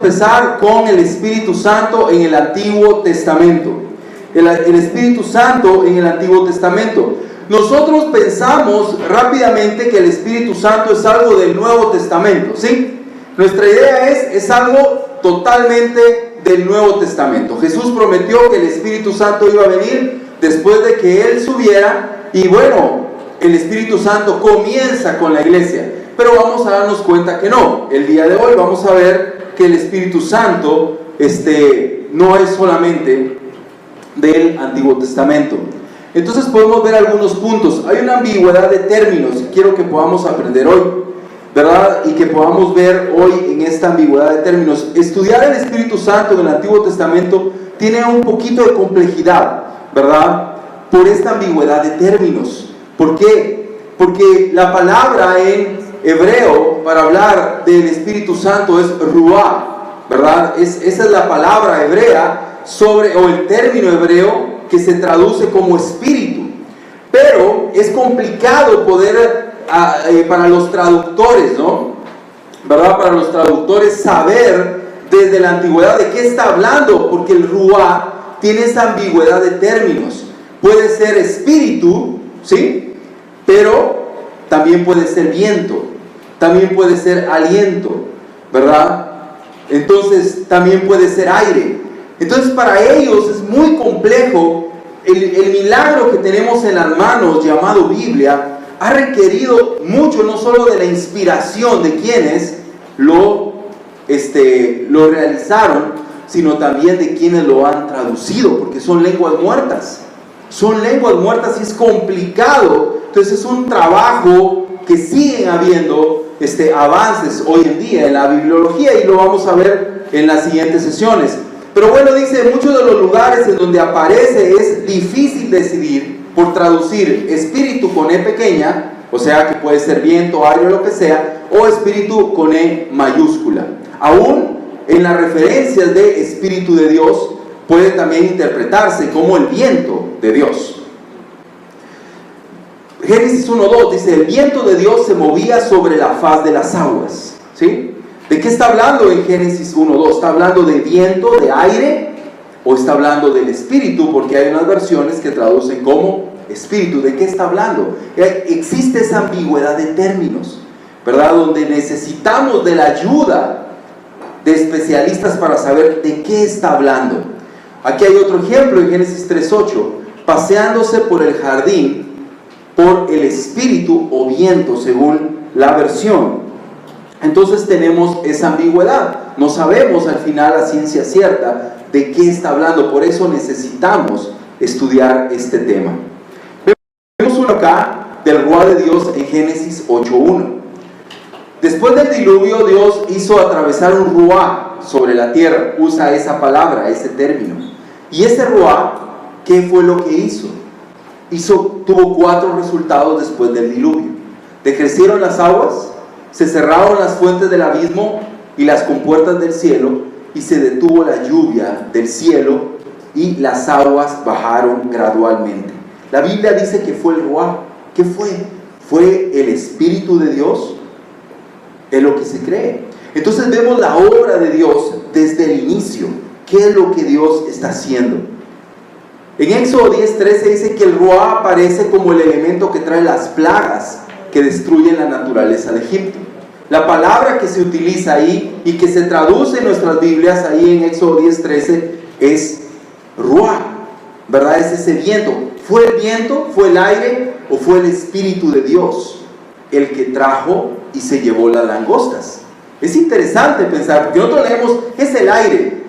empezar con el Espíritu Santo en el Antiguo Testamento. El Espíritu Santo en el Antiguo Testamento. Nosotros pensamos rápidamente que el Espíritu Santo es algo del Nuevo Testamento, ¿sí? Nuestra idea es algo totalmente del Nuevo Testamento. Jesús prometió que el Espíritu Santo iba a venir después de que Él subiera, y bueno, el Espíritu Santo comienza con la iglesia, pero vamos a darnos cuenta que no. El día de hoy vamos a ver que el Espíritu Santo no es solamente del Antiguo Testamento. Entonces podemos ver algunos puntos. Hay una ambigüedad de términos que quiero que podamos aprender hoy, ¿verdad? Y que podamos ver hoy en esta ambigüedad de términos. Estudiar el Espíritu Santo en el Antiguo Testamento tiene un poquito de complejidad, ¿verdad? Por esta ambigüedad de términos. ¿Por qué? Porque la palabra en hebreo para hablar del Espíritu Santo es ruah, ¿verdad? Esa es la palabra hebrea o el término hebreo que se traduce como espíritu. Pero es complicado poder, para los traductores, ¿no? ¿Verdad? Para los traductores saber desde la antigüedad de qué está hablando, porque el ruah tiene esa ambigüedad de términos. Puede ser espíritu, ¿sí? Pero también puede ser viento, también puede ser aliento, ¿verdad? Entonces también puede ser aire. Entonces para ellos es muy complejo. El milagro que tenemos en las manos llamado Biblia ha requerido mucho, no solo de la inspiración de quienes lo realizaron, sino también de quienes lo han traducido, porque son lenguas muertas. Son lenguas muertas y es complicado. Entonces es un trabajo que siguen habiendo avances hoy en día en la bibliología, y lo vamos a ver en las siguientes sesiones. Pero bueno, dice, muchos de los lugares en donde aparece es difícil decidir por traducir espíritu con E pequeña, o sea que puede ser viento, aire o lo que sea, o espíritu con E mayúscula. Aún en las referencias de Espíritu de Dios puede también interpretarse como el viento de Dios. Génesis 1:2 dice, el viento de Dios se movía sobre la faz de las aguas, ¿sí? ¿De qué está hablando en Génesis 1:2? ¿Está hablando de viento, de aire? ¿O está hablando del espíritu? Porque hay unas versiones que traducen como espíritu. ¿De qué está hablando? Existe esa ambigüedad de términos, ¿verdad? Donde necesitamos de la ayuda de especialistas para saber de qué está hablando. Aquí hay otro ejemplo en Génesis 3:8. Paseándose por el jardín por el espíritu o viento, según la versión. Entonces tenemos esa ambigüedad. No sabemos al final a ciencia cierta de qué está hablando. Por eso necesitamos estudiar este tema. Vemos uno acá del ruah de Dios en Génesis 8:1. Después del diluvio, Dios hizo atravesar un ruah sobre la tierra. Usa esa palabra, ese término. Y ese ruah, ¿qué fue lo que hizo? Tuvo 4 resultados después del diluvio. Decrecieron las aguas, se cerraron las fuentes del abismo y las compuertas del cielo, y se detuvo la lluvia del cielo, y las aguas bajaron gradualmente. La Biblia dice que fue el ruah. ¿Qué fue? ¿Fue el Espíritu de Dios? Es lo que se cree. Entonces vemos la obra de Dios desde el inicio. ¿Qué es lo que Dios está haciendo? En Éxodo 10:13 dice que el ruah aparece como el elemento que trae las plagas que destruyen la naturaleza de Egipto. La palabra que se utiliza ahí y que se traduce en nuestras Biblias ahí en Éxodo 10:13 es ruah, ¿verdad? Es ese viento. ¿Fue el viento, fue el aire o fue el Espíritu de Dios el que trajo y se llevó las langostas? Es interesante pensar, porque nosotros leemos, es el aire.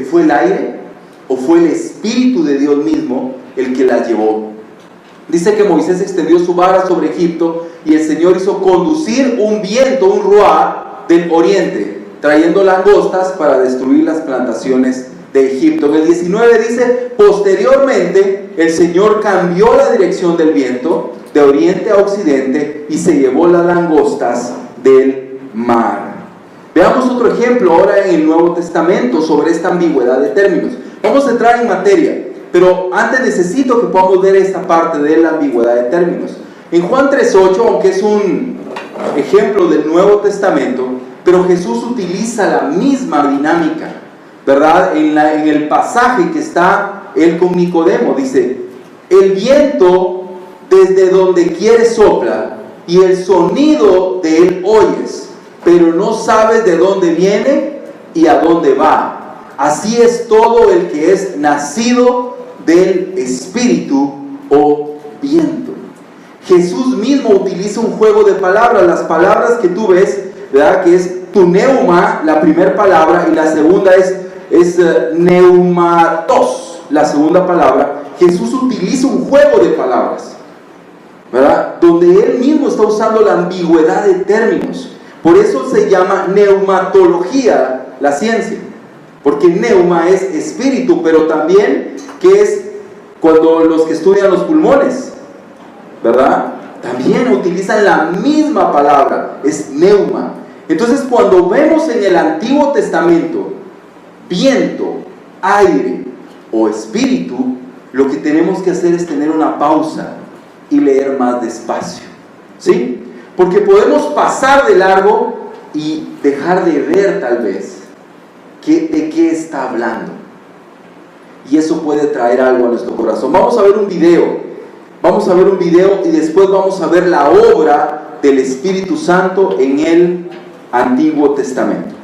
¿Fue el aire o fue el Espíritu de Dios mismo el que las llevó? Dice que Moisés extendió su vara sobre Egipto y el Señor hizo conducir un viento, un ruah del oriente, trayendo langostas para destruir las plantaciones de Egipto. En el 19 dice, posteriormente el Señor cambió la dirección del viento de oriente a occidente y se llevó las langostas del mar. Veamos otro ejemplo ahora en el Nuevo Testamento sobre esta ambigüedad de términos. Vamos a entrar en materia, pero antes necesito que podamos ver esta parte de la ambigüedad de términos. En Juan 3:8, aunque es un ejemplo del Nuevo Testamento, Pero Jesús utiliza la misma dinámica, ¿verdad? En el pasaje que está él con Nicodemo, dice, el viento desde donde quiere sopla, y el sonido de él oyes, pero no sabes de dónde viene y a dónde va. Así es todo el que es nacido del Espíritu o viento. Jesús mismo utiliza un juego de palabras. Las palabras que tú ves, ¿verdad? Que es tu neuma, la primera palabra, y la segunda es neumatos, la segunda palabra. Jesús utiliza un juego de palabras, ¿verdad? Donde él mismo está usando la ambigüedad de términos. Por eso se llama neumatología la ciencia, porque neuma es espíritu, pero también que es cuando los que estudian los pulmones, ¿verdad? También utilizan la misma palabra, es neuma. Entonces, cuando vemos en el Antiguo Testamento viento, aire o espíritu, lo que tenemos que hacer es tener una pausa y leer más despacio, ¿sí? Porque podemos pasar de largo y dejar de ver tal vez de qué está hablando. Y eso puede traer algo a nuestro corazón. Vamos a ver un video. Vamos a ver un video y después vamos a ver la obra del Espíritu Santo en el Antiguo Testamento.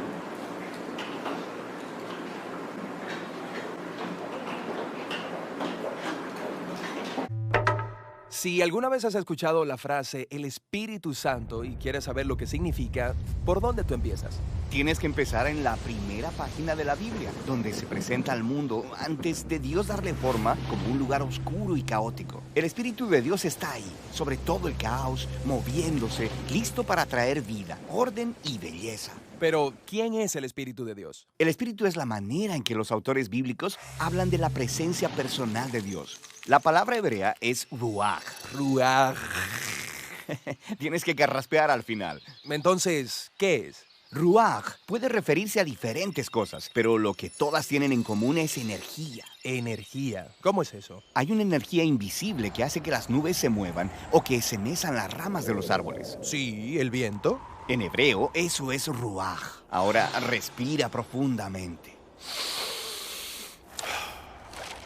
Si alguna vez has escuchado la frase el Espíritu Santo y quieres saber lo que significa, ¿por dónde tú empiezas? Tienes que empezar en la primera página de la Biblia, donde se presenta al mundo antes de Dios darle forma como un lugar oscuro y caótico. El Espíritu de Dios está ahí, sobre todo el caos, moviéndose, listo para traer vida, orden y belleza. Pero, ¿quién es el Espíritu de Dios? El Espíritu es la manera en que los autores bíblicos hablan de la presencia personal de Dios. La palabra hebrea es ruach. Ruach. Tienes que carraspear al final. Entonces, ¿qué es? Ruach puede referirse a diferentes cosas, pero lo que todas tienen en común es energía. Energía. ¿Cómo es eso? Hay una energía invisible que hace que las nubes se muevan o que se mezan las ramas de los árboles. Sí, el viento. En hebreo, eso es ruach. Ahora respira profundamente.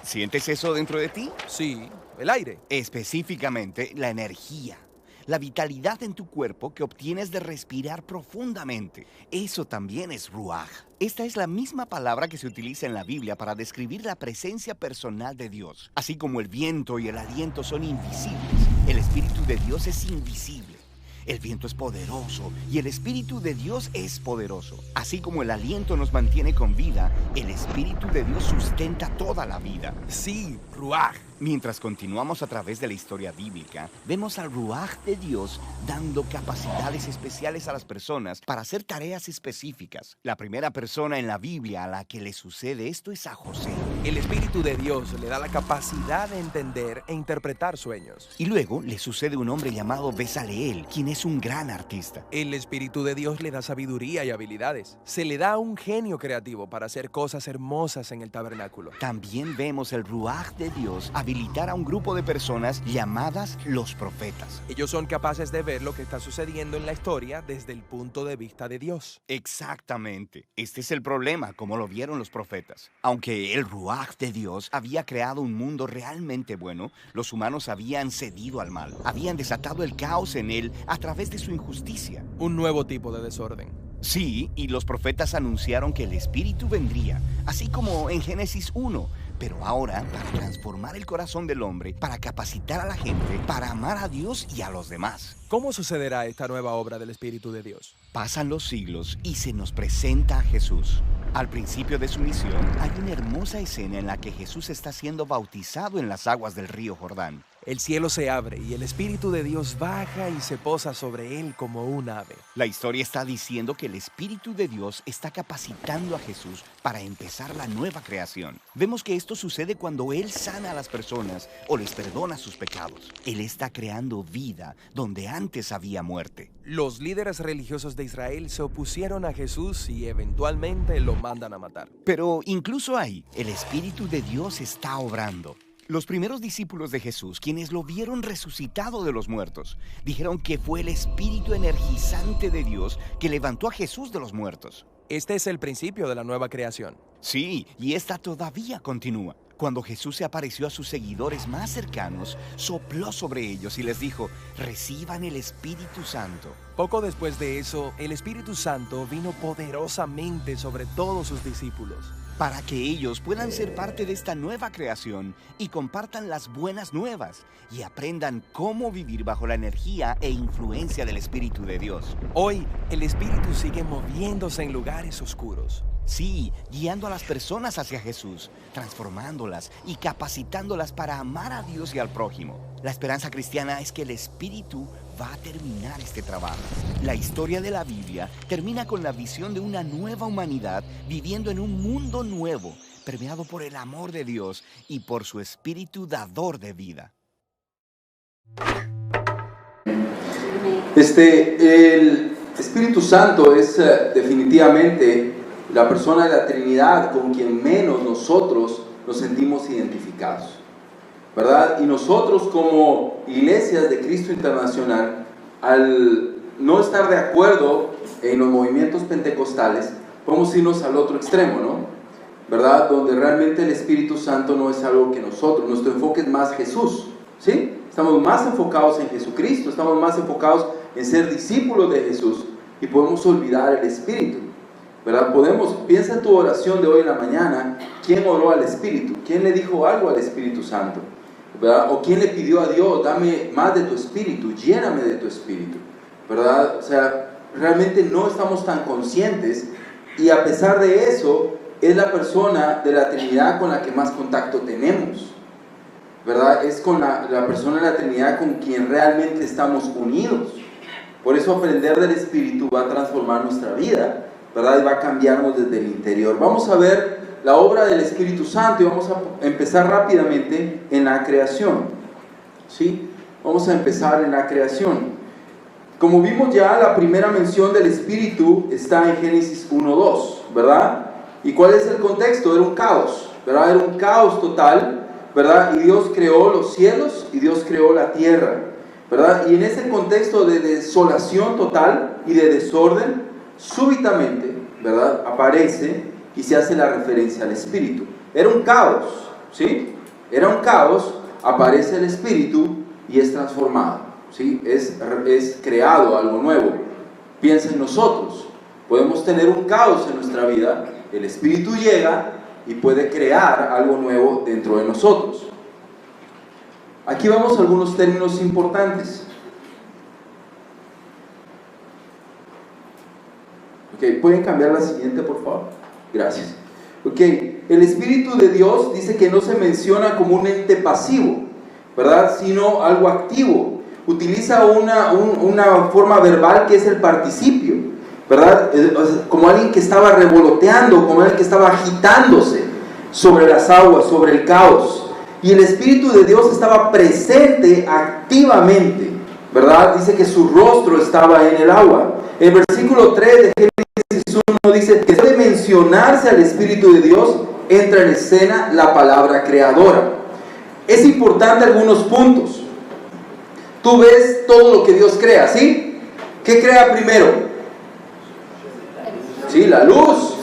¿Sientes eso dentro de ti? Sí, el aire. Específicamente, la energía. La vitalidad en tu cuerpo que obtienes de respirar profundamente. Eso también es ruach. Esta es la misma palabra que se utiliza en la Biblia para describir la presencia personal de Dios. Así como el viento y el aliento son invisibles, el Espíritu de Dios es invisible. El viento es poderoso y el Espíritu de Dios es poderoso. Así como el aliento nos mantiene con vida, el Espíritu de Dios sustenta toda la vida. Sí, ruach. Mientras continuamos a través de la historia bíblica, vemos al ruach de Dios dando capacidades especiales a las personas para hacer tareas específicas. La primera persona en la Biblia a la que le sucede esto es a José. El Espíritu de Dios le da la capacidad de entender e interpretar sueños. Y luego le sucede un hombre llamado Bezaleel, quien es un gran artista. El Espíritu de Dios le da sabiduría y habilidades. Se le da un genio creativo para hacer cosas hermosas en el tabernáculo. También vemos el ruach de Dios habilitar a un grupo de personas llamadas los profetas. Ellos son capaces de ver lo que está sucediendo en la historia desde el punto de vista de Dios. Exactamente. Este es el problema, como lo vieron los profetas. Aunque el ruach de Dios había creado un mundo realmente bueno, los humanos habían cedido al mal. Habían desatado el caos en él a través de su injusticia. Un nuevo tipo de desorden. Sí, y los profetas anunciaron que el Espíritu vendría, así como en Génesis 1. Pero ahora, para transformar el corazón del hombre, para capacitar a la gente, para amar a Dios y a los demás. ¿Cómo sucederá esta nueva obra del Espíritu de Dios? Pasan los siglos y se nos presenta a Jesús. Al principio de su misión, hay una hermosa escena en la que Jesús está siendo bautizado en las aguas del río Jordán. El cielo se abre y el Espíritu de Dios baja y se posa sobre él como un ave. La historia está diciendo que el Espíritu de Dios está capacitando a Jesús para empezar la nueva creación. Vemos que esto sucede cuando Él sana a las personas o les perdona sus pecados. Él está creando vida donde antes había muerte. Los líderes religiosos de Israel se opusieron a Jesús y eventualmente lo mandan a matar. Pero incluso ahí, el Espíritu de Dios está obrando. Los primeros discípulos de Jesús, quienes lo vieron resucitado de los muertos, dijeron que fue el espíritu energizante de Dios que levantó a Jesús de los muertos. Este es el principio de la nueva creación. Sí, y esta todavía continúa. Cuando Jesús se apareció a sus seguidores más cercanos, sopló sobre ellos y les dijo: reciban el Espíritu Santo. Poco después de eso, el Espíritu Santo vino poderosamente sobre todos sus discípulos, Para que ellos puedan ser parte de esta nueva creación y compartan las buenas nuevas y aprendan cómo vivir bajo la energía e influencia del Espíritu de Dios. Hoy, el Espíritu sigue moviéndose en lugares oscuros. Sí, guiando a las personas hacia Jesús, transformándolas y capacitándolas para amar a Dios y al prójimo. La esperanza cristiana es que el Espíritu va a terminar este trabajo. La historia de la Biblia termina con la visión de una nueva humanidad viviendo en un mundo nuevo, permeado por el amor de Dios y por su Espíritu dador de vida. El Espíritu Santo es definitivamente la persona de la Trinidad con quien menos nosotros nos sentimos identificados, ¿verdad? Y nosotros como iglesias de Cristo Internacional, al no estar de acuerdo en los movimientos pentecostales, podemos irnos al otro extremo, ¿no? ¿Verdad? Donde realmente el Espíritu Santo no es algo que nosotros, nuestro enfoque es más Jesús, ¿sí? Estamos más enfocados en Jesucristo, estamos más enfocados en ser discípulos de Jesús y podemos olvidar el Espíritu, ¿verdad? Piensa en tu oración de hoy en la mañana, ¿quién oró al Espíritu? ¿Quién le dijo algo al Espíritu Santo? ¿Verdad? ¿O quién le pidió a Dios, dame más de tu Espíritu, lléname de tu Espíritu? ¿Verdad? O sea, realmente no estamos tan conscientes y a pesar de eso, es la persona de la Trinidad con la que más contacto tenemos, ¿verdad? Es con la persona de la Trinidad con quien realmente estamos unidos. Por eso aprender del Espíritu va a transformar nuestra vida, ¿verdad? Y va a cambiarnos desde el interior. Vamos a ver la obra del Espíritu Santo y vamos a empezar rápidamente en la creación, ¿sí? Vamos a empezar en la creación. Como vimos ya, la primera mención del Espíritu está en Génesis 1:2, ¿verdad? ¿Y cuál es el contexto? Era un caos, ¿verdad? Era un caos total, ¿verdad? Y Dios creó los cielos y Dios creó la tierra, ¿verdad? Y en ese contexto de desolación total y de desorden, súbitamente, ¿verdad? Aparece y se hace la referencia al Espíritu. Era un caos, ¿sí? Era un caos, aparece el Espíritu y es transformado, ¿sí? Es creado algo nuevo. Piensa en nosotros. Podemos tener un caos en nuestra vida, el Espíritu llega y puede crear algo nuevo dentro de nosotros. Aquí vamos a algunos términos importantes. Ok, ¿pueden cambiar la siguiente, por favor? Gracias. Ok, el Espíritu de Dios dice que no se menciona como un ente pasivo, ¿verdad? Sino algo activo. Utiliza una forma verbal que es el participio, ¿verdad? Como alguien que estaba revoloteando, como alguien que estaba agitándose sobre las aguas, sobre el caos. Y el Espíritu de Dios estaba presente activamente, ¿verdad? Dice que su rostro estaba en el agua. El versículo 3 de Génesis 1 dice que debe mencionarse al Espíritu de Dios, entra en escena la palabra creadora. Es importante algunos puntos. Tú ves todo lo que Dios crea, ¿sí? ¿Qué crea primero? Sí, la luz,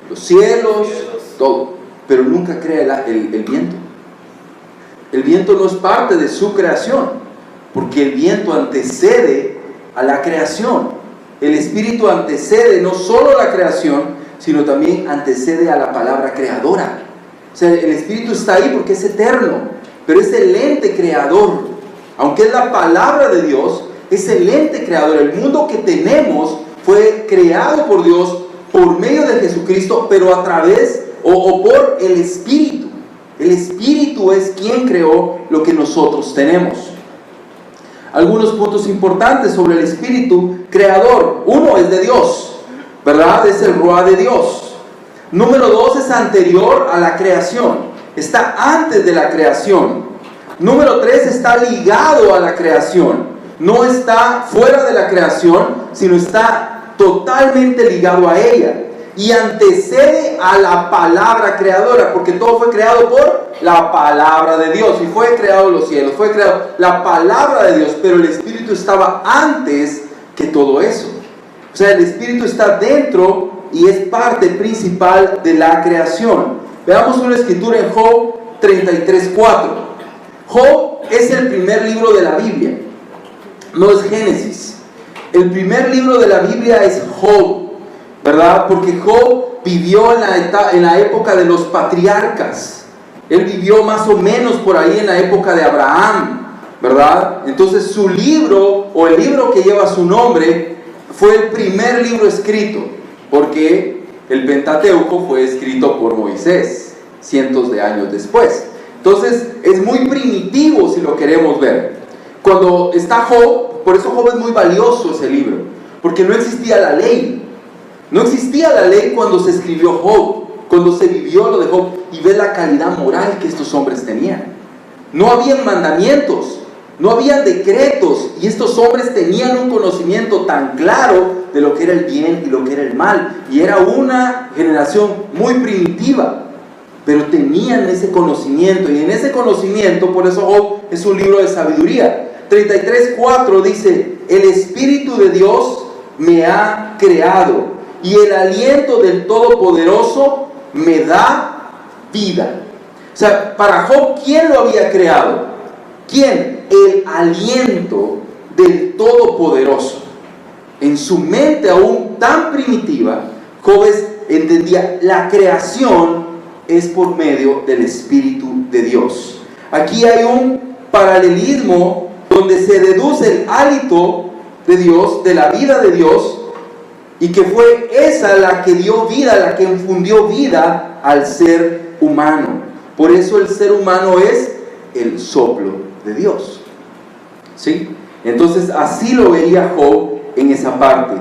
los cielos, todo. Pero nunca crea el viento. El viento no es parte de su creación, porque el viento antecede a la creación. El Espíritu antecede no solo la creación, sino también antecede a la palabra creadora. O sea, el Espíritu está ahí porque es eterno, pero es el ente creador. Aunque es la palabra de Dios, es el ente creador. El mundo que tenemos fue creado por Dios por medio de Jesucristo, pero a través o por el Espíritu. El Espíritu es quien creó lo que nosotros tenemos. Algunos puntos importantes sobre el Espíritu creador. Uno es de Dios, ¿verdad? Es el Ruá de Dios. Número 2 es anterior a la creación. Está antes de la creación. Número 3 está ligado a la creación. No está fuera de la creación, sino está totalmente ligado a ella. y antecede a la palabra creadora, porque todo fue creado por la palabra de Dios, y fue creado los cielos, fue creado la palabra de Dios, pero el Espíritu estaba antes que todo eso. O sea, el Espíritu está dentro y es parte principal de la creación. Veamos una escritura en Job 33:4. Job es el primer libro de la Biblia, no es Génesis. El primer libro de la Biblia es Job, ¿verdad? Porque Job vivió en la época de los patriarcas. Él vivió más o menos por ahí en la época de Abraham, ¿verdad? Entonces su libro, o el libro que lleva su nombre, fue el primer libro escrito, porque el Pentateuco fue escrito por Moisés cientos de años después. Entonces es muy primitivo si lo queremos ver. Cuando está Job, por eso Job es muy valioso ese libro, porque no existía la ley. No existía la ley cuando se escribió Job, cuando se vivió lo de Job, y ve la calidad moral que estos hombres tenían. No habían mandamientos, no habían decretos, y estos hombres tenían un conocimiento tan claro de lo que era el bien y lo que era el mal, y era una generación muy primitiva, pero tenían ese conocimiento, y en ese conocimiento, por eso Job es un libro de sabiduría. 33:4 dice: el Espíritu de Dios me ha creado, y el aliento del Todopoderoso me da vida. O sea, para Job, ¿quién lo había creado? ¿Quién? El aliento del Todopoderoso. En su mente aún tan primitiva, Job entendía la creación es por medio del Espíritu de Dios. Aquí hay un paralelismo donde se deduce el hálito de Dios, de la vida de Dios, y que fue esa la que dio vida, la que infundió vida al ser humano. Por eso el ser humano es el soplo de Dios. ¿Sí? Entonces así lo veía Job en esa parte.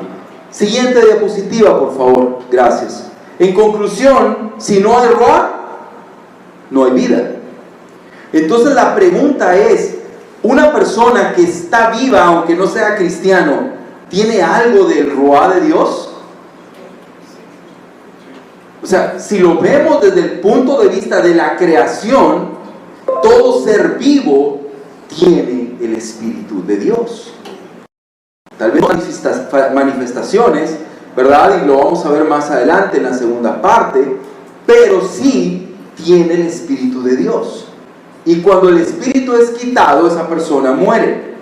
Siguiente diapositiva, por favor. Gracias. En conclusión, si no hay Ruach, no hay vida. Entonces la pregunta es, ¿una persona que está viva, aunque no sea cristiano, tiene algo del Ruach de Dios? O sea, si lo vemos desde el punto de vista de la creación, todo ser vivo tiene el Espíritu de Dios. Tal vez manifestaciones, ¿verdad? Y lo vamos a ver más adelante en la segunda parte, pero sí tiene el Espíritu de Dios. Y cuando el Espíritu es quitado, esa persona muere.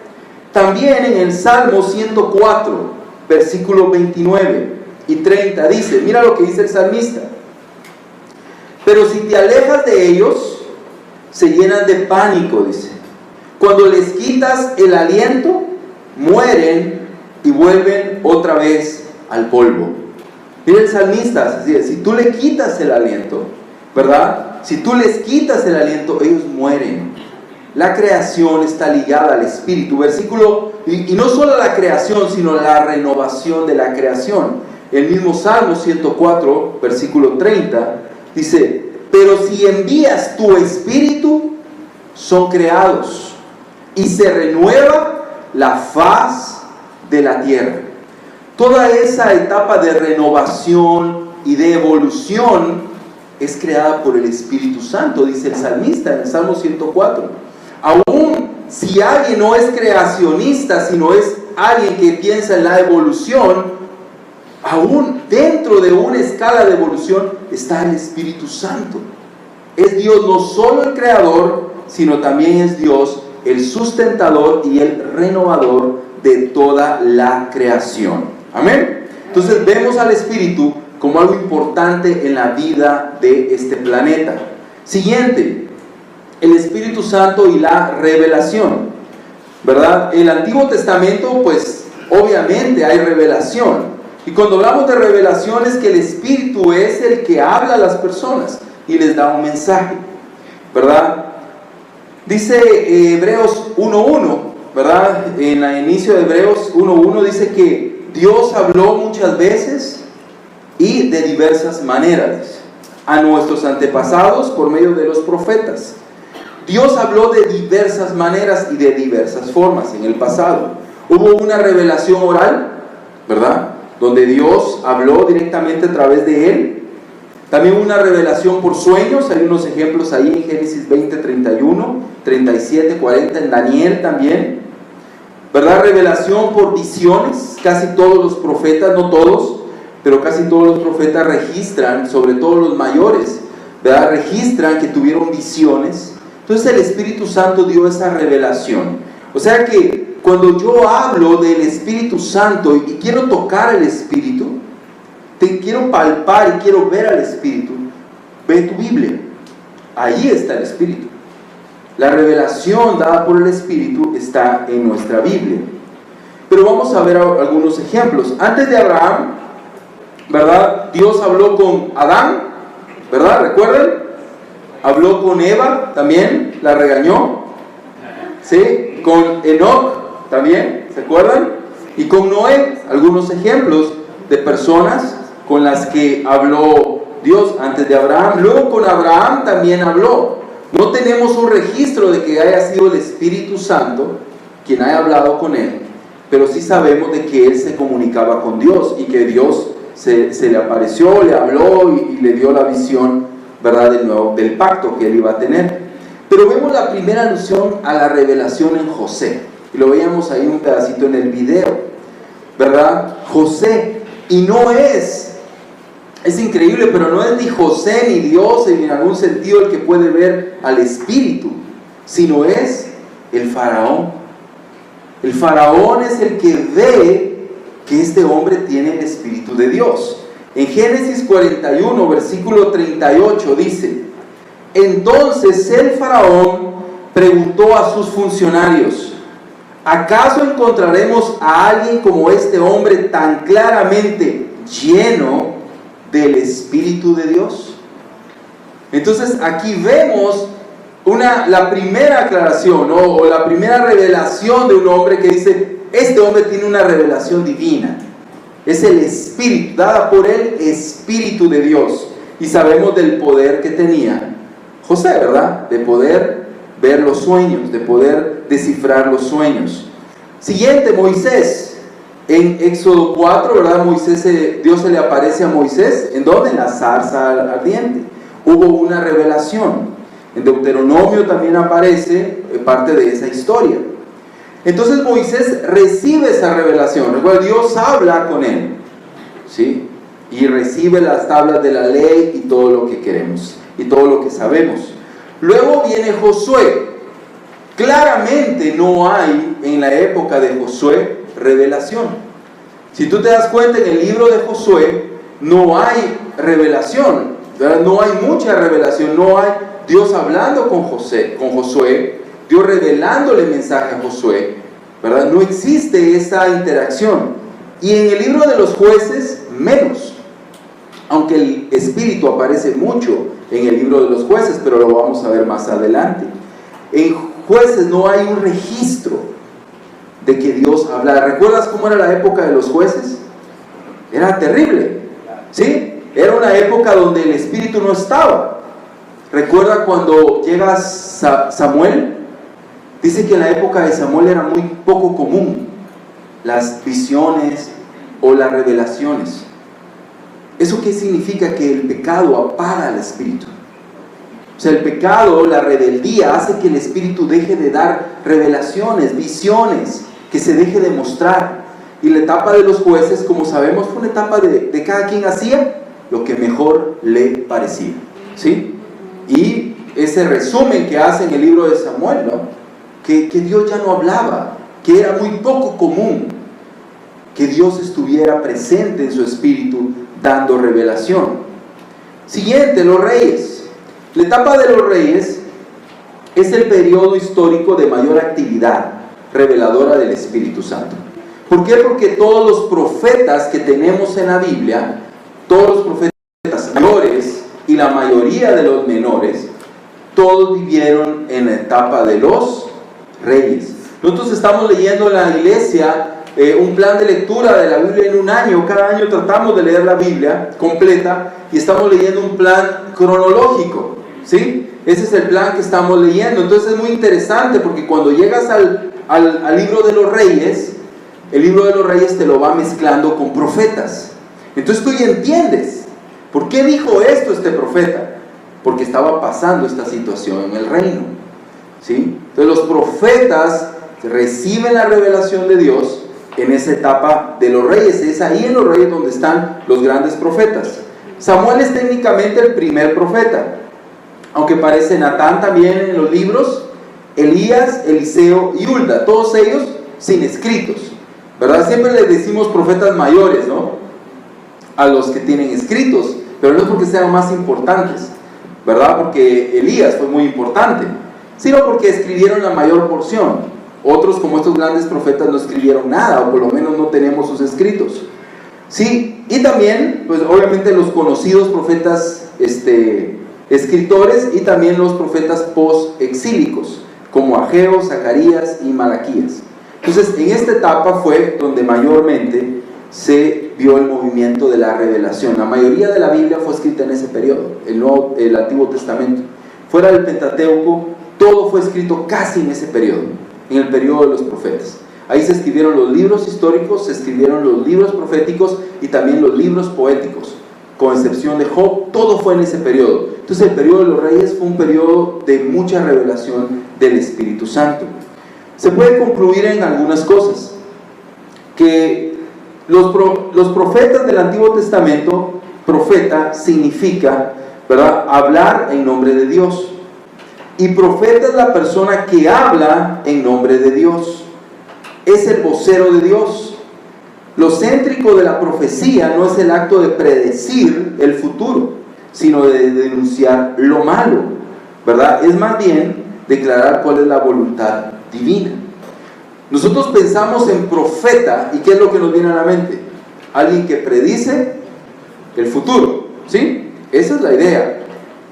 También en el Salmo 104, versículos 29 y 30 dice, mira lo que dice el salmista: pero si te alejas de ellos, se llenan de pánico, dice. Cuando les quitas el aliento, mueren y vuelven otra vez al polvo. Mira el salmista, si tú le quitas el aliento, ¿verdad? Si tú les quitas el aliento, ellos mueren. La creación está ligada al Espíritu. Versículo, y no solo la creación, sino la renovación de la creación. El mismo Salmo 104, versículo 30, dice: pero si envías tu Espíritu, son creados, y se renueva la faz de la tierra. Toda esa etapa de renovación y de evolución es creada por el Espíritu Santo, dice el salmista en el Salmo 104. Aún si alguien no es creacionista, sino es alguien que piensa en la evolución, aún dentro de una escala de evolución está el Espíritu Santo. Es Dios no solo el creador, sino también es Dios el sustentador y el renovador de toda la creación. Amén. Entonces vemos al Espíritu como algo importante en la vida de este planeta. Siguiente, el Espíritu Santo y la revelación, ¿verdad? En el Antiguo Testamento, pues obviamente hay revelación. Y cuando hablamos de revelación es que el Espíritu es el que habla a las personas y les da un mensaje, ¿verdad? Dice Hebreos 1.1, ¿verdad? En el inicio de Hebreos 1.1 dice que Dios habló muchas veces y de diversas maneras a nuestros antepasados por medio de los profetas. Dios habló de diversas maneras y de diversas formas en el pasado. Hubo una revelación oral, ¿verdad? donde Dios habló directamente a través de él. También una revelación por sueños, hay unos ejemplos ahí en Génesis 20, 31, 37, 40, en Daniel también, ¿verdad? Revelación por visiones, casi todos los profetas, no todos, pero casi todos los profetas registran, sobre todo los mayores, ¿verdad? Registran que tuvieron visiones. Entonces el Espíritu Santo dio esa revelación. O sea que cuando yo hablo del Espíritu Santo y quiero tocar el Espíritu, te quiero palpar y quiero ver al Espíritu, ve tu Biblia, ahí está el Espíritu. La revelación dada por el Espíritu está en nuestra Biblia. Pero vamos a ver algunos ejemplos. Antes de Abraham, ¿verdad? Dios habló con Adán, ¿verdad? ¿Recuerdan? Habló con Eva también, la regañó. ¿Sí? Con Enoc también, ¿se acuerdan? Y con Noé, algunos ejemplos de personas con las que habló Dios antes de Abraham. Luego con Abraham también habló. No tenemos un registro de que haya sido el Espíritu Santo quien haya hablado con él, pero sí sabemos de que él se comunicaba con Dios y que Dios se le apareció, le habló y le dio la visión, ¿verdad?, del pacto que él iba a tener. Pero vemos la primera alusión a la revelación en José, y lo veíamos ahí un pedacito en el video, ¿verdad? José, y no es increíble, pero no es ni José ni Dios en algún sentido el que puede ver al Espíritu, sino es el faraón. El faraón es el que ve que este hombre tiene el Espíritu de Dios. En Génesis 41, versículo 38 dice: entonces el faraón preguntó a sus funcionarios: ¿acaso encontraremos a alguien como este hombre tan claramente lleno del Espíritu de Dios? Entonces aquí vemos la primera aclaración, ¿no? O la primera revelación de un hombre que dice: este hombre tiene una revelación divina. Es el Espíritu, dada por el Espíritu de Dios. Y sabemos del poder que tenía José, ¿verdad? De poder ver los sueños, de poder descifrar los sueños. Siguiente, Moisés. En Éxodo 4, ¿verdad? Dios se le aparece a Moisés. ¿En dónde? En la zarza ardiente. Hubo una revelación. En Deuteronomio también aparece parte de esa historia. Entonces Moisés recibe esa revelación. Recuerda, Dios habla con él, ¿sí? Y recibe las tablas de la ley y todo lo que queremos y todo lo que sabemos. Luego viene Josué. Claramente no hay en la época de Josué revelación. Si tú te das cuenta, en el libro de Josué no hay revelación, ¿verdad? No hay mucha revelación, no hay Dios hablando con Josué, Dios revelándole mensaje a Josué, ¿verdad? No existe esa interacción. Y en el libro de los jueces, menos. Aunque el Espíritu aparece mucho en el libro de los jueces, pero lo vamos a ver más adelante. En jueces no hay un registro de que Dios hablara. ¿Recuerdas cómo era la época de los jueces? Era terrible, ¿sí? Era una época donde el Espíritu no estaba. ¿Recuerda cuando llega Samuel? Dice que en la época de Samuel era muy poco común las visiones o las revelaciones. ¿Eso qué significa? Que el pecado apaga al Espíritu. O sea, el pecado, la rebeldía, hace que el Espíritu deje de dar revelaciones, visiones, que se deje de mostrar. Y la etapa de los jueces, como sabemos, fue una etapa de cada quien hacía lo que mejor le parecía, ¿sí? Y ese resumen que hace en el libro de Samuel, ¿no? Que Dios ya no hablaba, que era muy poco común que Dios estuviera presente en su espíritu dando revelación. Siguiente, los reyes. La etapa de los reyes es el periodo histórico de mayor actividad reveladora del Espíritu Santo. ¿Por qué? Porque todos los profetas que tenemos en la Biblia, todos los profetas mayores y la mayoría de los menores, todos vivieron en la etapa de los reyes. Nosotros estamos leyendo en la iglesia un plan de lectura de la Biblia en un año. Cada año tratamos de leer la Biblia completa y estamos leyendo un plan cronológico, ¿sí? Ese es el plan que estamos leyendo. Entonces es muy interesante porque cuando llegas al libro de los reyes, el libro de los Reyes te lo va mezclando con profetas. Entonces tú ya entiendes, ¿por qué dijo esto este profeta? Porque estaba pasando esta situación en el reino, ¿sí? Entonces los profetas reciben la revelación de Dios en esa etapa de los reyes. Es ahí en los reyes donde están los grandes profetas. Samuel es técnicamente el primer profeta, aunque aparece Natán también en los libros, Elías, Eliseo y Hulda, todos ellos sin escritos, ¿verdad? Siempre les decimos profetas mayores, ¿no? A los que tienen escritos, pero no es porque sean más importantes, ¿verdad? Porque Elías fue muy importante, sino porque escribieron la mayor porción. Otros, como estos grandes profetas, no escribieron nada, o por lo menos no tenemos sus escritos. Sí, y también, pues obviamente los conocidos profetas escritores, y también los profetas post-exílicos, como Ageo, Zacarías y Malaquías. Entonces, en esta etapa fue donde mayormente se vio el movimiento de la revelación. La mayoría de la Biblia fue escrita en ese periodo, el Antiguo Testamento. Fuera del Pentateuco, todo fue escrito casi en ese periodo, en el periodo de los profetas. Ahí se escribieron los libros históricos, se escribieron los libros proféticos y también los libros poéticos, con excepción de Job. Todo fue en ese periodo. Entonces el periodo de los reyes fue un periodo de mucha revelación del Espíritu Santo. Se puede concluir en algunas cosas, que los profetas del Antiguo Testamento, profeta significa, ¿verdad?, hablar en nombre de Dios. Y profeta es la persona que habla en nombre de Dios, es el vocero de Dios. Lo céntrico de la profecía no es el acto de predecir el futuro, sino de denunciar lo malo, ¿verdad? Es más bien declarar cuál es la voluntad divina. Nosotros pensamos en profeta, ¿y qué es lo que nos viene a la mente? Alguien que predice el futuro, ¿sí? Esa es la idea,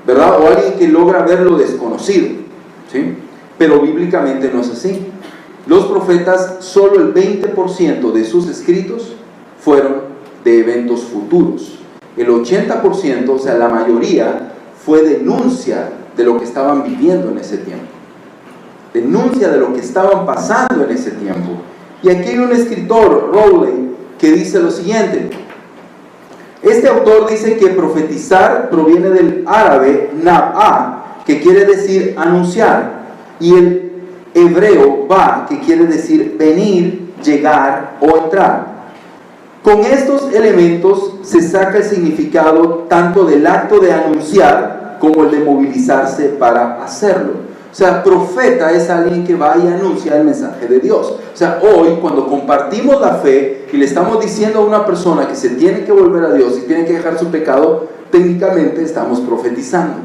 ¿verdad? O alguien que logra ver lo desconocido, ¿sí? Pero bíblicamente no es así. Los profetas, solo el 20% de sus escritos fueron de eventos futuros. El 80%, o sea, la mayoría, fue denuncia de lo que estaban viviendo en ese tiempo. Denuncia de lo que estaban pasando en ese tiempo. Y aquí hay un escritor, Rowley, que dice lo siguiente. Este autor dice que profetizar proviene del árabe nab'a, que quiere decir anunciar, y el hebreo ba, que quiere decir venir, llegar o entrar. Con estos elementos se saca el significado tanto del acto de anunciar como el de movilizarse para hacerlo. O sea, profeta es alguien que va y anuncia el mensaje de Dios. O sea, hoy cuando compartimos la fe y le estamos diciendo a una persona que se tiene que volver a Dios y tiene que dejar su pecado, técnicamente estamos profetizando,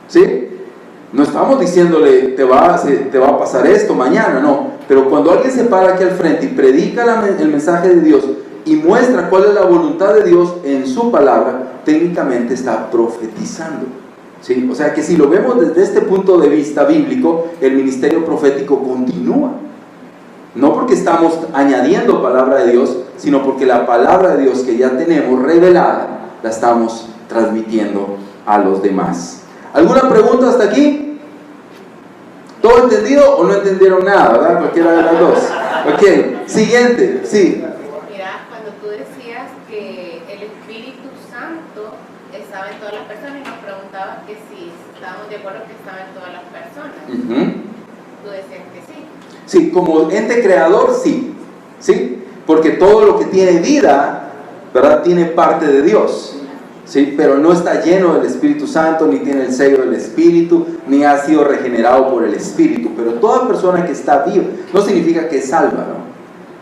¿sí? No estamos diciéndole, te va a pasar esto mañana, no. Pero cuando alguien se para aquí al frente y predica el mensaje de Dios y muestra cuál es la voluntad de Dios en su palabra, técnicamente está profetizando, ¿sí? O sea que si lo vemos desde este punto de vista bíblico, el ministerio profético continúa. No porque estamos añadiendo palabra de Dios, sino porque la palabra de Dios que ya tenemos revelada, la estamos transmitiendo a los demás. ¿Alguna pregunta hasta aquí? ¿Todo entendido o no entendieron nada, verdad? Cualquiera de las dos. Ok, siguiente, sí. Mira, cuando tú decías que el Espíritu Santo estaba en todas las personas y nos preguntabas que si estábamos de acuerdo que estaba en todas las personas, tú decías que sí. Sí, como ente creador, sí, ¿sí? Porque todo lo que tiene vida, ¿verdad?, tiene parte de Dios, ¿sí? Pero no está lleno del Espíritu Santo, ni tiene el sello del Espíritu, ni ha sido regenerado por el Espíritu. Pero toda persona que está viva, no significa que es salva, ¿no?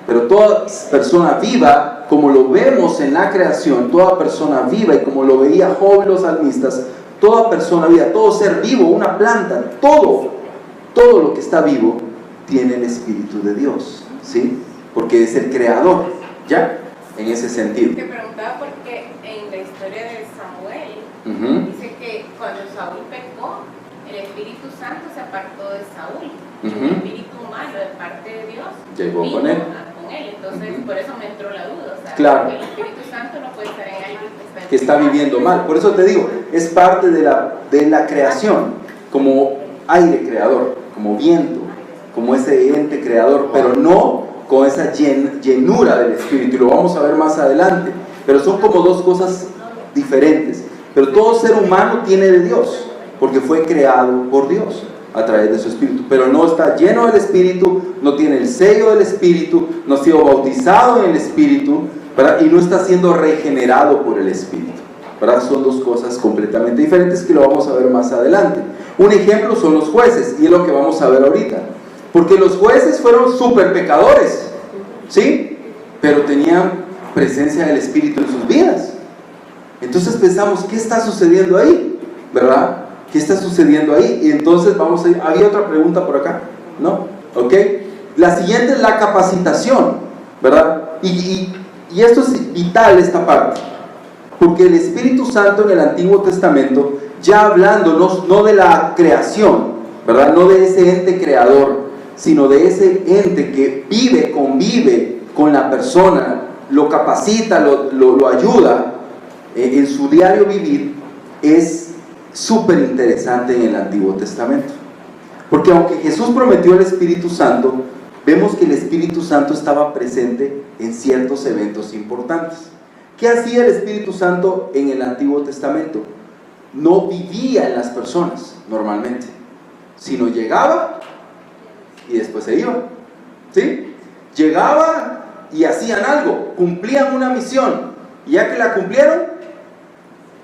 Pero toda persona viva, como lo vemos en la creación, toda persona viva, y como lo veía Job y los salmistas, toda persona viva, todo ser vivo, una planta, todo lo que está vivo, tiene el Espíritu de Dios, ¿sí? Porque es el creador, ¿ya? En ese sentido. Te preguntaba porque en la historia de Samuel, dice que cuando Saúl pecó, el Espíritu Santo se apartó de Saúl, y un espíritu malo de parte de Dios llegó vino con él. Entonces, por eso me entró la duda, o sea, claro, el Espíritu Santo no puede estar en alguien que está viviendo mal. Por eso te digo, es parte de la creación, como aire creador, como viento, como ese ente creador, pero no con esa llenura del Espíritu, y lo vamos a ver más adelante, pero son como dos cosas diferentes. Pero todo ser humano tiene de Dios, porque fue creado por Dios a través de su Espíritu, pero no está lleno del Espíritu, no tiene el sello del Espíritu, no ha sido bautizado en el Espíritu, ¿verdad? Y no está siendo regenerado por el Espíritu, ¿verdad? Son dos cosas completamente diferentes que lo vamos a ver más adelante. Un ejemplo son los jueces, y es lo que vamos a ver ahorita, porque los jueces fueron súper pecadores, ¿sí? Pero tenían presencia del Espíritu en sus vidas. Entonces pensamos, ¿qué está sucediendo ahí? ¿Verdad? ¿Qué está sucediendo ahí? Y entonces vamos a ir. ¿Había otra pregunta por acá? ¿No? ¿Ok? La siguiente es la capacitación, ¿verdad? Y esto es vital, esta parte, porque el Espíritu Santo en el Antiguo Testamento, ya hablando no de la creación, ¿verdad? No de ese ente creador, sino de ese ente que vive, convive con la persona, lo capacita, lo ayuda en su diario vivir, es súper interesante en el Antiguo Testamento. Porque aunque Jesús prometió el Espíritu Santo, vemos que el Espíritu Santo estaba presente en ciertos eventos importantes. ¿Qué hacía el Espíritu Santo en el Antiguo Testamento? No vivía en las personas normalmente, sino llegaba y después se iba, ¿sí? Llegaba y hacían algo, cumplían una misión, y ya que la cumplieron,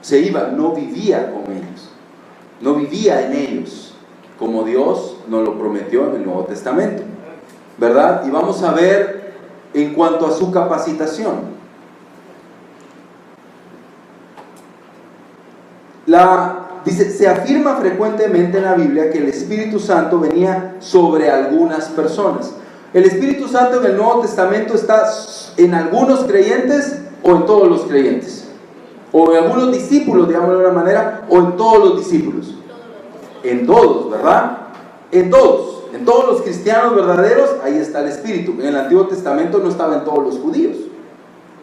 se iba. No vivía con ellos, no vivía en ellos, como Dios nos lo prometió en el Nuevo Testamento, ¿verdad? Y vamos a ver en cuanto a su capacitación. Dice, se afirma frecuentemente en la Biblia que el Espíritu Santo venía sobre algunas personas. El Espíritu Santo en el Nuevo Testamento está en algunos creyentes o en todos los creyentes, o en algunos discípulos, digamos de una manera, o en todos los discípulos. En todos, ¿verdad? En todos los cristianos verdaderos, ahí está el Espíritu. En el Antiguo Testamento no estaba en todos los judíos,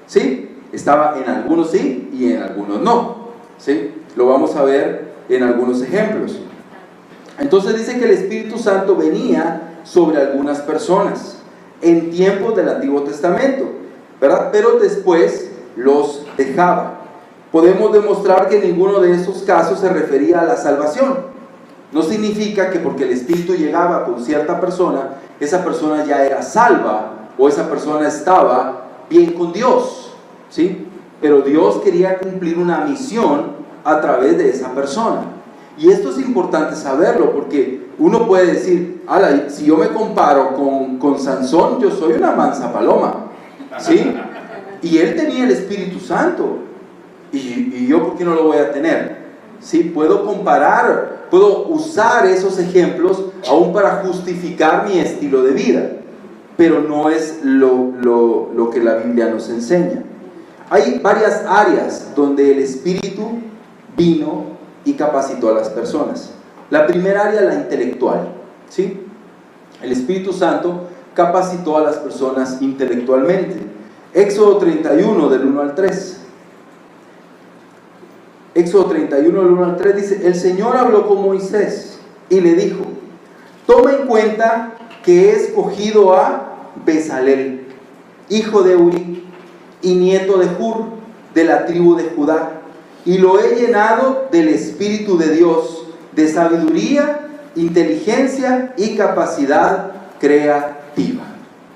¿sí? Estaba en algunos sí y en algunos no, ¿sí? Lo vamos a ver en algunos ejemplos. Entonces dice que el Espíritu Santo venía sobre algunas personas en tiempos del Antiguo Testamento, ¿verdad? Pero después los dejaba. Podemos demostrar que ninguno de esos casos se refería a la salvación. No significa que porque el Espíritu llegaba con cierta persona, esa persona ya era salva o esa persona estaba bien con Dios, ¿sí? Pero Dios quería cumplir una misión a través de esa persona. Y esto es importante saberlo, porque uno puede decir, ala, si yo me comparo con Sansón, yo soy una mansa paloma, ¿sí? Y él tenía el Espíritu Santo, y yo, ¿por qué no lo voy a tener? ¿Sí? Puedo comparar, puedo usar esos ejemplos aún para justificar mi estilo de vida, pero no es lo que la Biblia nos enseña. Hay varias áreas donde el Espíritu vino y capacitó a las personas. La primera área, la intelectual, ¿sí? El Espíritu Santo capacitó a las personas intelectualmente. Éxodo 31 del 1 al 3. Éxodo 31 del 1 al 3 dice: el Señor habló con Moisés y le dijo: toma en cuenta que he escogido a Bezalel, hijo de Uri y nieto de Hur, de la tribu de Judá, y lo he llenado del Espíritu de Dios, de sabiduría, inteligencia y capacidad creativa,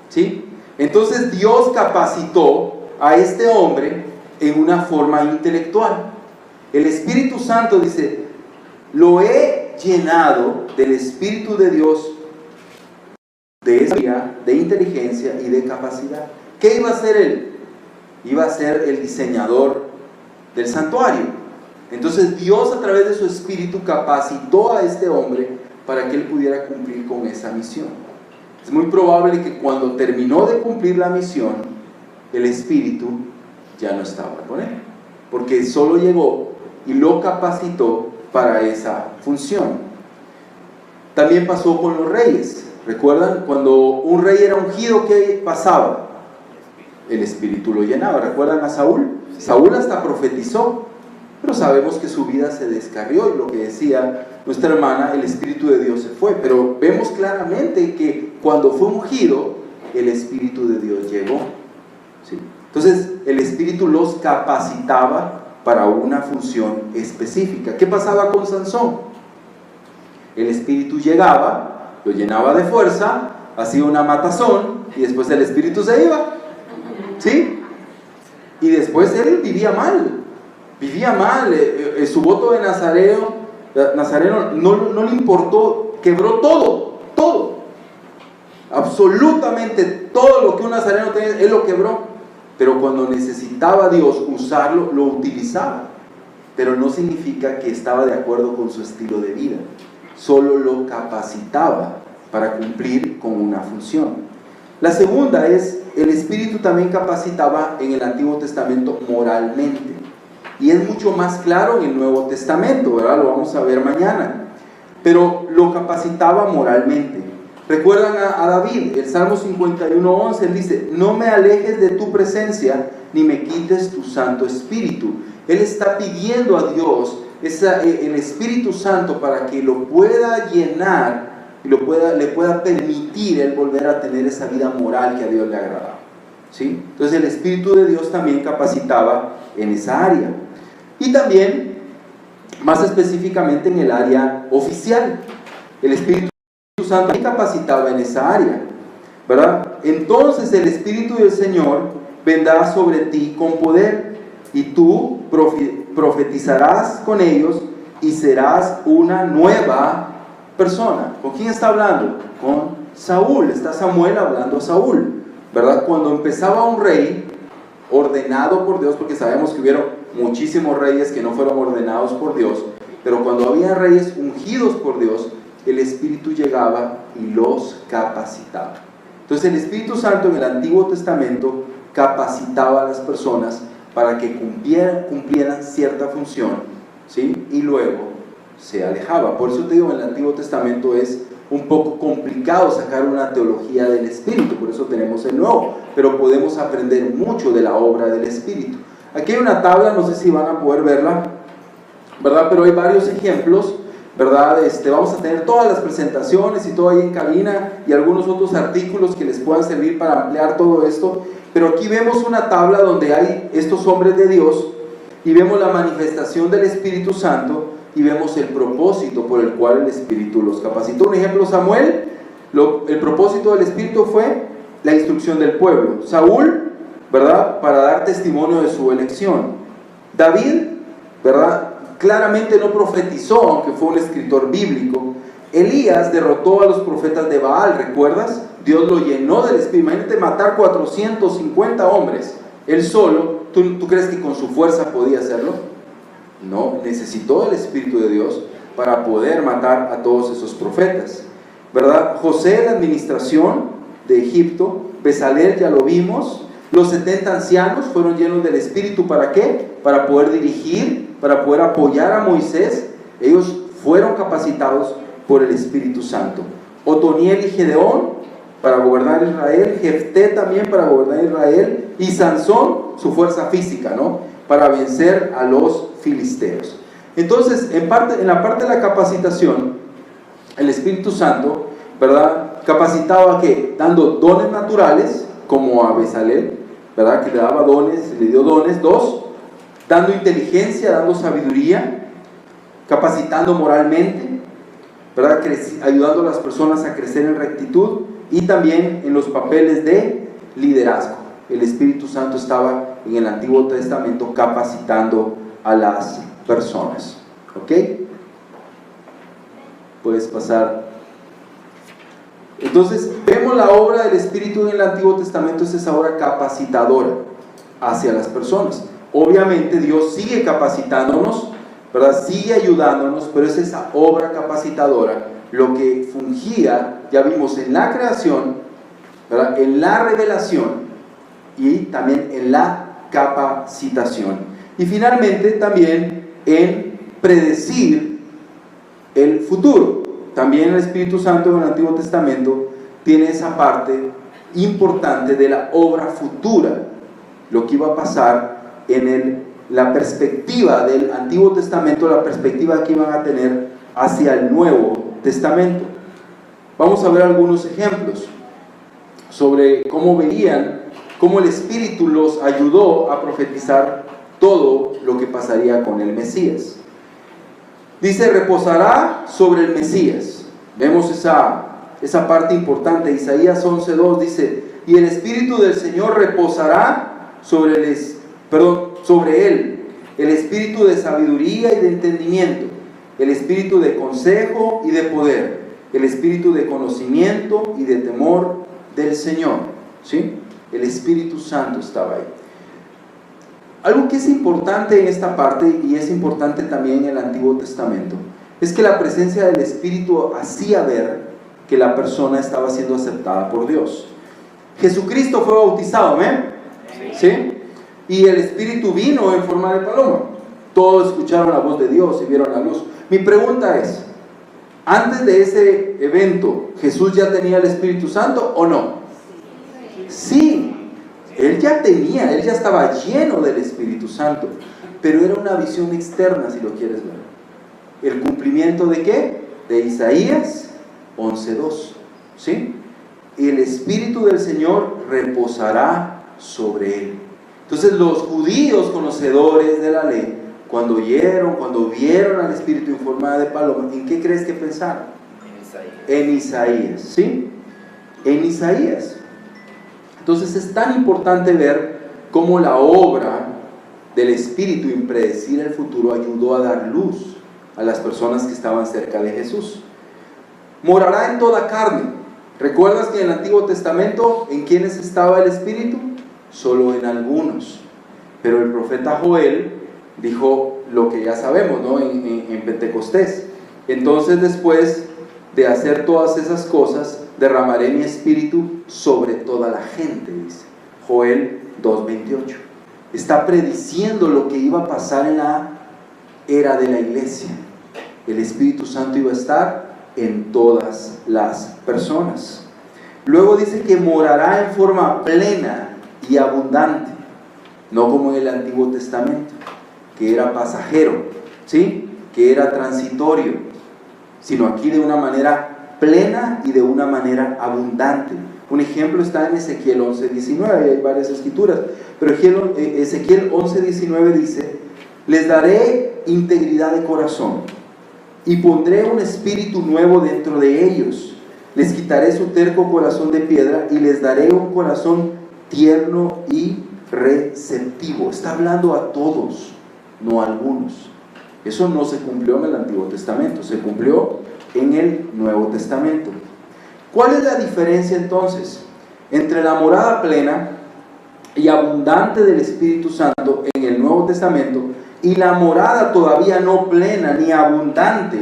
¿sí? Entonces Dios capacitó a este hombre en una forma intelectual. El Espíritu Santo dice: lo he llenado del Espíritu de Dios, de sabiduría, de inteligencia y de capacidad. ¿Qué iba a hacer él? Iba a ser el diseñador del santuario. Entonces Dios, a través de su Espíritu, capacitó a este hombre para que él pudiera cumplir con esa misión. Es muy probable que cuando terminó de cumplir la misión, el Espíritu ya no estaba con él, porque solo llegó y lo capacitó para esa función. También pasó con los reyes. ¿Recuerdan? Cuando un rey era ungido, ¿qué pasaba? El Espíritu lo llenaba. ¿Recuerdan a Saúl? Saúl hasta profetizó, pero sabemos que su vida se descarrió, y lo que decía nuestra hermana, el Espíritu de Dios se fue. Pero vemos claramente que cuando fue ungido, el Espíritu de Dios llegó. ¿Sí? Entonces, el Espíritu los capacitaba para una función específica. ¿Qué pasaba con Sansón? El Espíritu llegaba, lo llenaba de fuerza, hacía una matazón y después el Espíritu se iba. ¿Sí? Y después él vivía mal. Su voto de Nazareno no le importó, quebró todo. Absolutamente todo lo que un nazareno tenía, él lo quebró. Pero cuando necesitaba Dios usarlo, lo utilizaba. Pero no significa que estaba de acuerdo con su estilo de vida. Solo lo capacitaba para cumplir con una función. La segunda es, el Espíritu también capacitaba en el Antiguo Testamento moralmente. Y es mucho más claro en el Nuevo Testamento, ¿verdad? Lo vamos a ver mañana. Pero lo capacitaba moralmente. Recuerdan a David, el Salmo 51:11, él dice: no me alejes de tu presencia, ni me quites tu Santo Espíritu. Él está pidiendo a Dios el Espíritu Santo para que lo pueda llenar y le pueda permitir él volver a tener esa vida moral que a Dios le agradaba. ¿Sí? Entonces el Espíritu de Dios también capacitaba en esa área. Y también, más específicamente en el área oficial, el Espíritu Santo también capacitaba en esa área, ¿verdad? Entonces el Espíritu del Señor vendrá sobre ti con poder, y tú profetizarás con ellos y serás una nueva persona. ¿Con quién está hablando? Con Saúl. Está Samuel hablando a Saúl, ¿verdad? Cuando empezaba un rey ordenado por Dios, porque sabemos que hubieron muchísimos reyes que no fueron ordenados por Dios, pero cuando había reyes ungidos por Dios, el Espíritu llegaba y los capacitaba. Entonces el Espíritu Santo en el Antiguo Testamento capacitaba a las personas para que cumplieran cierta función, ¿sí? Y luego se alejaba. Por eso te digo, en el Antiguo Testamento es un poco complicado sacar una teología del Espíritu, por eso tenemos el Nuevo, pero podemos aprender mucho de la obra del Espíritu. Aquí hay una tabla, no sé si van a poder verla, ¿verdad? Pero hay varios ejemplos, ¿verdad? Vamos a tener todas las presentaciones y todo ahí en cabina y algunos otros artículos que les puedan servir para ampliar todo esto. Pero aquí vemos una tabla donde hay estos hombres de Dios y vemos la manifestación del Espíritu Santo y vemos el propósito por el cual el Espíritu los capacitó. Un ejemplo, Samuel, el propósito del Espíritu fue la instrucción del pueblo. Saúl, ¿verdad? Para dar testimonio de su elección. David, ¿verdad? Claramente no profetizó, aunque fue un escritor bíblico. Elías derrotó a los profetas de Baal, ¿recuerdas? Dios lo llenó del Espíritu. Imagínate matar 450 hombres, él solo. ¿Tú crees que con su fuerza podía hacerlo? No, necesitó el Espíritu de Dios para poder matar a todos esos profetas, ¿verdad? José en la administración de Egipto, Bezalel ya lo vimos. Los 70 ancianos fueron llenos del Espíritu, ¿para qué? Para poder dirigir, para poder apoyar a Moisés. Ellos fueron capacitados por el Espíritu Santo. Otoniel y Gedeón para gobernar Israel, Jefté también para gobernar Israel, y Sansón, su fuerza física, ¿no? Para vencer a los filisteos. Entonces, en la parte de la capacitación, el Espíritu Santo, ¿verdad? Capacitaba que dando dones naturales, como a Bezalel, ¿verdad? Que le daba dones, le dio dones. 2, dando inteligencia, dando sabiduría, capacitando moralmente, ¿verdad? Ayudando a las personas a crecer en rectitud, y también en los papeles de liderazgo. El Espíritu Santo estaba en el Antiguo Testamento capacitando a las personas. ¿Ok? Puedes pasar. Entonces, vemos la obra del Espíritu en el Antiguo Testamento, es esa obra capacitadora hacia las personas. Obviamente Dios sigue capacitándonos, ¿verdad? Sigue ayudándonos, pero es esa obra capacitadora lo que fungía, ya vimos, en la creación, ¿verdad? En la revelación y también en la capacitación. Y finalmente también en predecir el futuro. También el Espíritu Santo en el Antiguo Testamento tiene esa parte importante de la obra futura, lo que iba a pasar en la perspectiva del Antiguo Testamento, la perspectiva que iban a tener hacia el Nuevo Testamento. Vamos a ver algunos ejemplos. sobre cómo veían, cómo el Espíritu los ayudó a profetizar todo lo que pasaría con el Mesías. Dice, reposará sobre el Mesías. Vemos esa parte importante. Isaías 11:2 dice, y el Espíritu del Señor reposará sobre él, el Espíritu de sabiduría y de entendimiento, el Espíritu de consejo y de poder, el Espíritu de conocimiento y de temor del Señor. ¿Sí? El Espíritu Santo estaba ahí. Algo que es importante en esta parte, y es importante también en el Antiguo Testamento, es que la presencia del Espíritu hacía ver que la persona estaba siendo aceptada por Dios. Jesucristo fue bautizado, ¿amén? ¿Sí? Y el Espíritu vino en forma de paloma. Todos escucharon la voz de Dios y vieron la luz. Mi pregunta es, antes de ese evento, ¿Jesús ya tenía el Espíritu Santo o no? Sí. Él ya estaba lleno del Espíritu Santo, pero era una visión externa, si lo quieres ver. ¿El cumplimiento de qué? De Isaías 11:2, ¿sí? Y el Espíritu del Señor reposará sobre él. Entonces los judíos conocedores de la ley, cuando vieron al Espíritu en forma de paloma, ¿en qué crees que pensaron? En Isaías, ¿sí? En Isaías. Entonces es tan importante ver cómo la obra del Espíritu en predecir el futuro ayudó a dar luz a las personas que estaban cerca de Jesús. Morará en toda carne. ¿Recuerdas que en el Antiguo Testamento en quiénes estaba el Espíritu? Solo en algunos. Pero el profeta Joel dijo lo que ya sabemos, ¿no? En Pentecostés. Entonces, después de hacer todas esas cosas, derramaré mi espíritu sobre toda la gente, dice Joel 2:28. Está prediciendo lo que iba a pasar en la era de la iglesia. El Espíritu Santo iba a estar en todas las personas. Luego dice que morará en forma plena y abundante, no como en el Antiguo Testamento, que era pasajero, ¿sí? Que era transitorio, sino aquí de una manera plena y de una manera abundante. Un ejemplo está en Ezequiel 11:19, hay varias escrituras, pero Ezequiel 11:19 dice, les daré integridad de corazón y pondré un espíritu nuevo dentro de ellos, les quitaré su terco corazón de piedra y les daré un corazón tierno y receptivo. Está hablando a todos, no a algunos. Eso no se cumplió en el Antiguo Testamento, se cumplió en el Nuevo Testamento. ¿Cuál es la diferencia entonces entre la morada plena y abundante del Espíritu Santo en el Nuevo Testamento y la morada todavía no plena ni abundante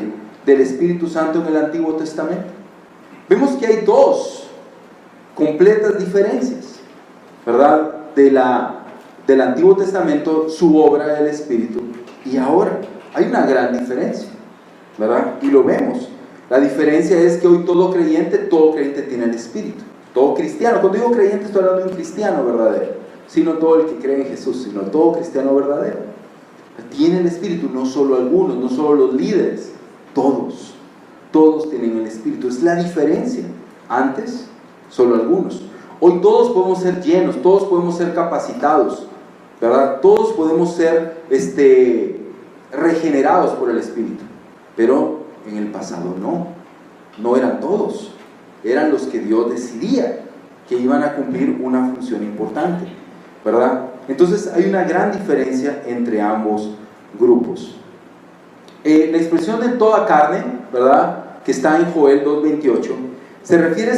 del Espíritu Santo en el Antiguo Testamento? Vemos que hay dos completas diferencias, ¿verdad? Del Antiguo Testamento, su obra del Espíritu, y ahora hay una gran diferencia, ¿verdad? Y lo vemos. La diferencia es que hoy todo creyente tiene el Espíritu. Todo cristiano, cuando digo creyente estoy hablando de un cristiano verdadero, sino todo el que cree en Jesús, sino todo cristiano verdadero. Tiene el Espíritu, no solo algunos, no solo los líderes, todos tienen el Espíritu. Es la diferencia. Antes, solo algunos. Hoy todos podemos ser llenos, todos podemos ser capacitados, ¿verdad? Todos podemos ser regenerados por el Espíritu. Pero en el pasado no eran todos, eran los que Dios decidía que iban a cumplir una función importante, ¿verdad? Entonces hay una gran diferencia entre ambos grupos. La expresión de toda carne, ¿verdad?, que está en Joel 2:28, se refería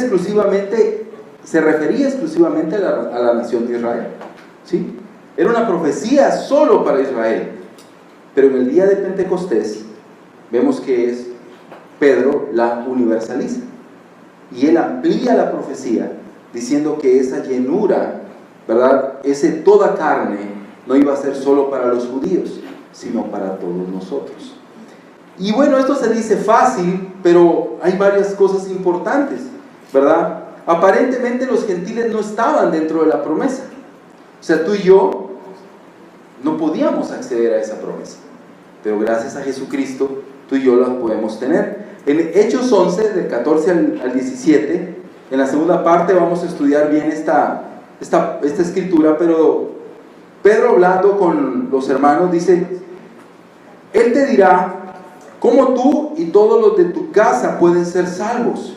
exclusivamente a la nación de Israel, ¿sí? Era una profecía solo para Israel, pero en el día de Pentecostés vemos que Pedro la universaliza y él amplía la profecía diciendo que esa llenura, ¿verdad?, ese toda carne no iba a ser solo para los judíos, sino para todos nosotros. Y bueno, esto se dice fácil, pero hay varias cosas importantes, ¿verdad? Aparentemente los gentiles no estaban dentro de la promesa. O sea, tú y yo no podíamos acceder a esa promesa, pero gracias a Jesucristo tú y yo la podemos tener. En Hechos 11, del 14 al 17, En la segunda parte vamos a estudiar bien esta escritura, pero Pedro, hablando con los hermanos, dice: Él te dirá cómo tú y todos los de tu casa pueden ser salvos.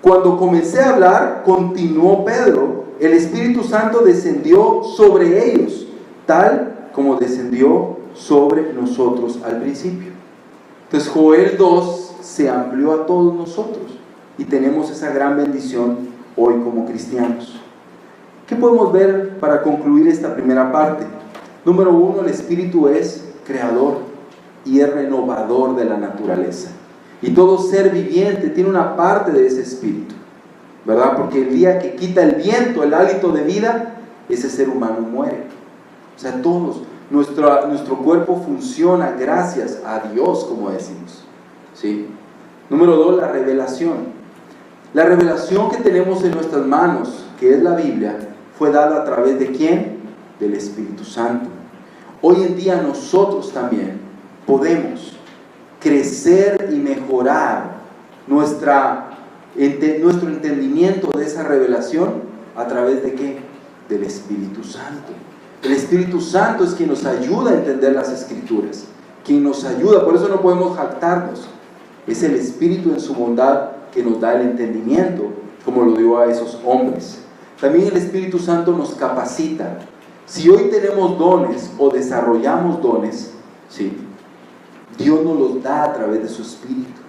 Cuando comencé a hablar, continuó Pedro, el Espíritu Santo descendió sobre ellos, tal como descendió sobre nosotros al principio. Entonces Joel 2 se amplió a todos nosotros y tenemos esa gran bendición hoy como cristianos. ¿Qué podemos ver para concluir esta primera parte? Número 1, el Espíritu es creador y es renovador de la naturaleza. Y todo ser viviente tiene una parte de ese Espíritu, ¿verdad? Porque el día que quita el viento, el hálito de vida, ese ser humano muere. O sea, todos, nuestro cuerpo funciona gracias a Dios, como decimos, ¿sí? Número 2, la revelación. La revelación que tenemos en nuestras manos, que es la Biblia, fue dada a través de ¿quién? Del Espíritu Santo. Hoy en día nosotros también podemos crecer y mejorar nuestro entendimiento de esa revelación a través de ¿qué? Del Espíritu Santo. El Espíritu Santo es quien nos ayuda a entender las Escrituras, quien nos ayuda, por eso no podemos jactarnos. Es el Espíritu en su bondad que nos da el entendimiento, como lo dio a esos hombres. También el Espíritu Santo nos capacita. Si hoy tenemos dones o desarrollamos dones, ¿sí?, Dios nos los da a través de su Espíritu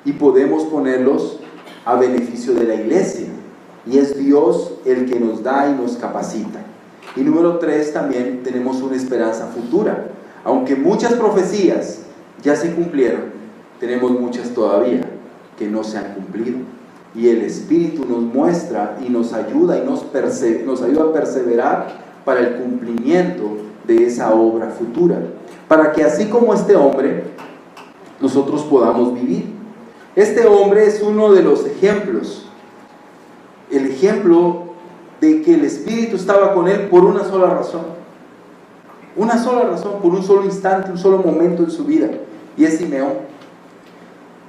y podemos ponerlos a beneficio de la iglesia, y es Dios el que nos da y nos capacita. Y número 3, también tenemos una esperanza futura. Aunque muchas profecías ya se cumplieron, tenemos muchas todavía que no se han cumplido, y el Espíritu nos muestra y nos ayuda y nos ayuda a perseverar para el cumplimiento de esa obra futura, para que así como este hombre, nosotros podamos vivir. Este hombre es uno de los ejemplos, el ejemplo de que el Espíritu estaba con él por una sola razón, por un solo instante, un solo momento en su vida, y es Simeón.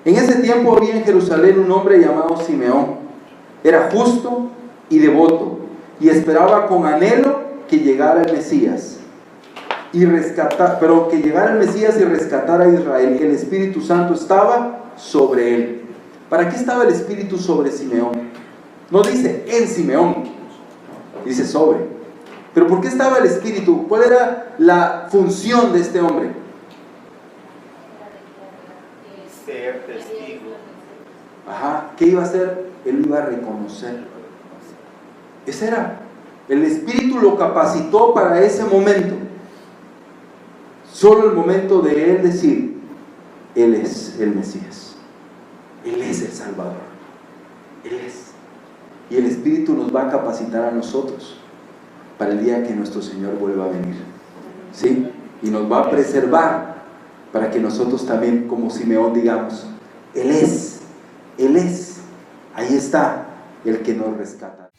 En ese tiempo había en Jerusalén un hombre llamado Simeón. Era justo y devoto, y esperaba con anhelo que llegara el Mesías y rescatara a Israel. El Espíritu Santo estaba sobre él. ¿Para qué estaba el Espíritu sobre Simeón? No dice en Simeón, dice sobre. ¿Pero por qué estaba el Espíritu? ¿Cuál era la función de este hombre? Ser testigo. ¿Qué iba a hacer? Él iba a reconocer. Ese era. El Espíritu lo capacitó para ese momento. Solo el momento de él decir: Él es el Mesías, Él es el Salvador, Él es. Y el Espíritu nos va a capacitar a nosotros para el día que nuestro Señor vuelva a venir, ¿sí? Y nos va a preservar para que nosotros también, como Simeón, digamos: Él es, ahí está el que nos rescata.